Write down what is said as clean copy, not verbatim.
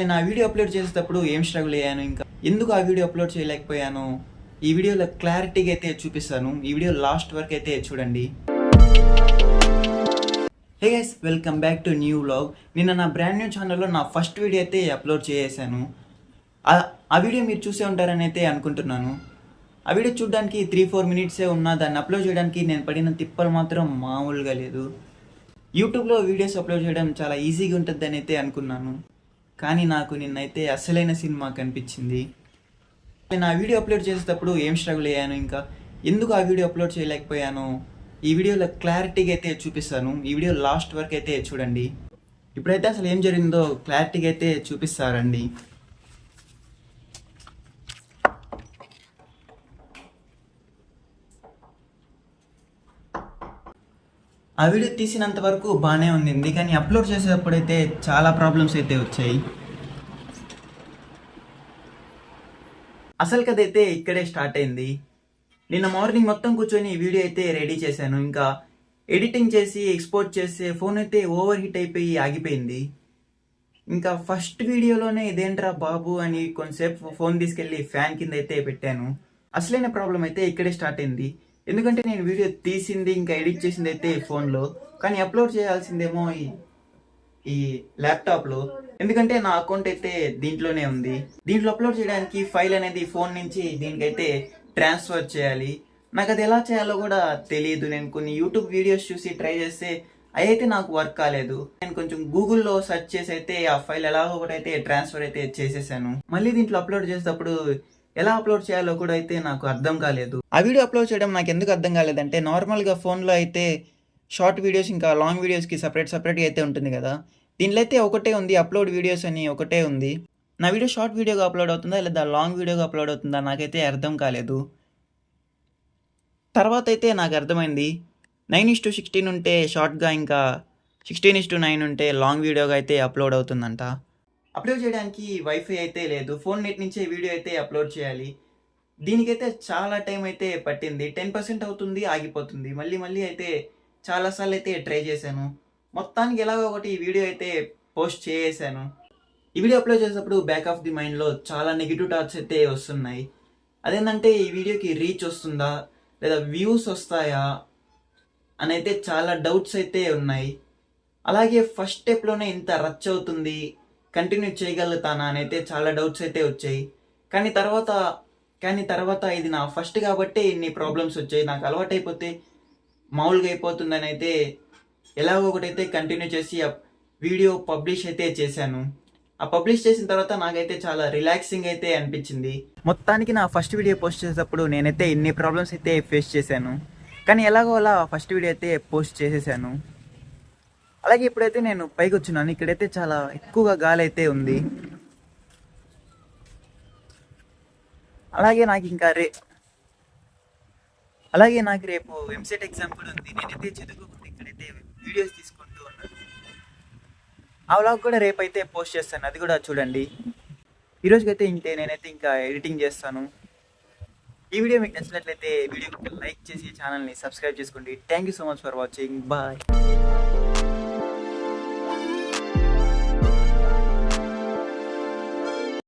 నేను ఆ video upload చేసేటప్పుడు ఏం స్ట్రగుల్ అయ్యాను, ఇంకా ఎందుకు ఆ వీడియో అప్లోడ్ చేయలేకపోయాను, ఈ వీడియోలో క్లారిటీగా అయితే చూపిస్తాను. ఈ వీడియో లాస్ట్ వరకు అయితే చూడండి. Hey guys, welcome back to new vlog. నిన్న నా బ్రాండ్ న్యూ ఛానల్లో నా ఫస్ట్ వీడియో అయితే అప్లోడ్ చేసేసాను. ఆ వీడియో మీరు చూసే ఉంటారని అయితే అనుకుంటున్నాను. ఆ వీడియో చూడడానికి 3-4 మినిట్సే ఉన్నా, దాన్ని అప్లోడ్ చేయడానికి నేను పడిన తిప్పలు మాత్రం మామూలుగా లేదు. యూట్యూబ్లో వీడియోస్ అప్లోడ్ చేయడం చాలా ఈజీగా ఉంటుందని అయితే అనుకున్నాను, కానీ నాకు నిన్నైతే అసలైన సినిమా కనిపించింది. నేను ఆ వీడియో అప్లోడ్ చేసేటప్పుడు ఏం స్ట్రగుల్ అయ్యాను, ఇంకా ఎందుకు ఆ వీడియో అప్లోడ్ చేయలేకపోయాను, ఈ వీడియోలో క్లారిటీగా అయితే చూపిస్తాను. ఈ వీడియో లాస్ట్ వరకు అయితే చూడండి. ఇప్పుడైతే అసలు ఏం జరిగిందో క్లారిటీగా అయితే చూపిస్తారండి. ఆ వీడియో తీసినంత వరకు బాగానే ఉంది, కానీ అప్లోడ్ చేసేటప్పుడైతే చాలా ప్రాబ్లమ్స్ అయితే వచ్చాయి. అసలు కదైతే ఇక్కడే స్టార్ట్ అయింది. నిన్న మార్నింగ్ మొత్తం కూర్చొని ఈ వీడియో అయితే రెడీ చేశాను. ఇంకా ఎడిటింగ్ చేసి ఎక్స్పోర్ట్ చేసే ఫోన్ అయితే ఓవర్ హీట్ అయిపోయి ఆగిపోయింది. ఇంకా ఫస్ట్ వీడియోలోనే ఇదేంట్రా బాబు అని కొంతసేపు ఫోన్ తీసుకెళ్ళి ఫ్యాన్ కింద అయితే పెట్టాను. అసలైన ప్రాబ్లం అయితే ఇక్కడే స్టార్ట్ అయింది. ఎందుకంటే నేను వీడియో తీసింది ఇంకా ఎడిట్ చేసింది అయితే ఫోన్లో, కానీ అప్లోడ్ చేయాల్సిందేమో ఈ ల్యాప్టాప్లో. ఎందుకంటే నా అకౌంట్ అయితే దీంట్లోనే ఉంది. దీంట్లో అప్లోడ్ చేయడానికి ఫైల్ అనేది ఫోన్ నుంచి దీనికైతే ట్రాన్స్ఫర్ చేయాలి. నాకు అది ఎలా చేయాలో కూడా తెలియదు. నేను కొన్ని యూట్యూబ్ వీడియోస్ చూసి ట్రై చేస్తే అవి అయితే నాకు వర్క్ కాలేదు. నేను కొంచెం గూగుల్లో సెర్చ్ చేసి అయితే ఆ ఫైల్ ఎలాగో ఒకటి అయితే ట్రాన్స్ఫర్ అయితే చేసేసాను. మళ్ళీ దీంట్లో అప్లోడ్ చేసేటప్పుడు ఎలా అప్లోడ్ చేయాలో కూడా అయితే నాకు అర్థం కాలేదు. ఆ వీడియో అప్లోడ్ చేయడం నాకు ఎందుకు అర్థం కాలేదంటే, నార్మల్గా ఫోన్లో అయితే షార్ట్ వీడియోస్ ఇంకా లాంగ్ వీడియోస్కి సపరేట్గా అయితే ఉంటుంది కదా. దీనిలో అయితే ఒకటే ఉంది, అప్లోడ్ వీడియోస్ అని ఒకటే ఉంది. నా వీడియో షార్ట్ వీడియోగా అప్లోడ్ అవుతుందా లేదా లాంగ్ వీడియోగా అప్లోడ్ అవుతుందా నాకైతే అర్థం కాలేదు. తర్వాత అయితే నాకు అర్థమైంది, 9:16 ఉంటే షార్ట్గా, ఇంకా 16:9 ఉంటే లాంగ్ వీడియోగా అయితే అప్లోడ్ అవుతుందంట. అప్లోడ్ చేయడానికి వైఫై అయితే లేదు, ఫోన్ నెట్ నుంచే వీడియో అయితే అప్లోడ్ చేయాలి. దీనికైతే చాలా టైం అయితే పట్టింది. 10% అవుతుంది, ఆగిపోతుంది. మళ్ళీ అయితే చాలాసార్లు అయితే ట్రై చేశాను. మొత్తానికి ఎలాగో ఒకటి ఈ వీడియో అయితే పోస్ట్ చేసేసాను. ఈ వీడియో అప్లోడ్ చేసేటప్పుడు బ్యాక్ ఆఫ్ ది మైండ్లో చాలా నెగిటివ్ థాట్స్ అయితే వస్తున్నాయి. అదేంటంటే, ఈ వీడియోకి రీచ్ వస్తుందా లేదా వ్యూస్ వస్తాయా అని అయితే చాలా డౌట్స్ అయితే ఉన్నాయి. అలాగే ఫస్ట్ స్టెప్లోనే ఇంత రచ్ అవుతుంది, కంటిన్యూ చేయగలుగుతానా అని అయితే చాలా డౌట్స్ అయితే వచ్చాయి. కానీ తర్వాత ఇది నా ఫస్ట్ కాబట్టి ఇన్ని ప్రాబ్లమ్స్ వచ్చాయి. నాకు అలవాటు అయిపోతే మామూలుగా అయిపోతుందని అయితే ఎలాగో ఒకటైతే కంటిన్యూ చేసి ఆ వీడియో పబ్లిష్ అయితే చేశాను. ఆ పబ్లిష్ చేసిన తర్వాత నాకైతే చాలా రిలాక్సింగ్ అయితే అనిపించింది. మొత్తానికి నా ఫస్ట్ వీడియో పోస్ట్ చేసేటప్పుడు నేనైతే ఇన్ని ప్రాబ్లమ్స్ అయితే ఫేస్ చేశాను, కానీ ఎలాగో అలా ఫస్ట్ వీడియో అయితే పోస్ట్ చేసేసాను. అలాగే ఇప్పుడైతే నేను పైకి వచ్చినాను. ఇక్కడైతే చాలా ఎక్కువగా గాలి అయితే ఉంది. అలాగే నాకు రేపు ఎంసెట్ ఎగ్జామ్ కూడా ఉంది. నేనైతే చదువుకోకుండా ఇక్కడైతే వీడియోస్ తీసుకుంటూ ఉన్నాను. ఆ వ్లాగ్ కూడా రేపు అయితే పోస్ట్ చేస్తాను, అది కూడా చూడండి. ఈరోజుకైతే నేనైతే ఇంకా ఎడిటింగ్ చేస్తాను. ఈ వీడియో మీకు నచ్చినట్లయితే వీడియోకి లైక్ చేసి ఛానల్ని సబ్స్క్రైబ్ చేసుకోండి. Thank you so much for watching. Bye.